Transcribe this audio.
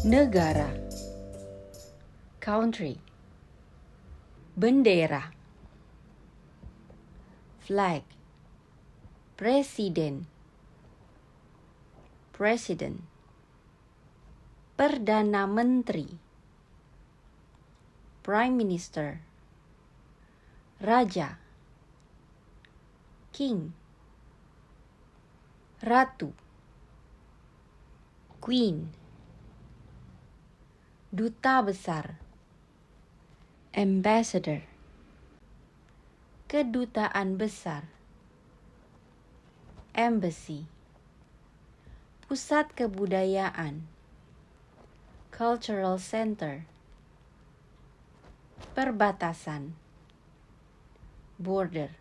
Negara, country. Bendera, flag. Presiden, president. Perdana Menteri, prime minister. Raja, king. Ratu, queen. Duta besar, ambassador. Kedutaan besar, embassy. Pusat kebudayaan, cultural center. Perbatasan, border.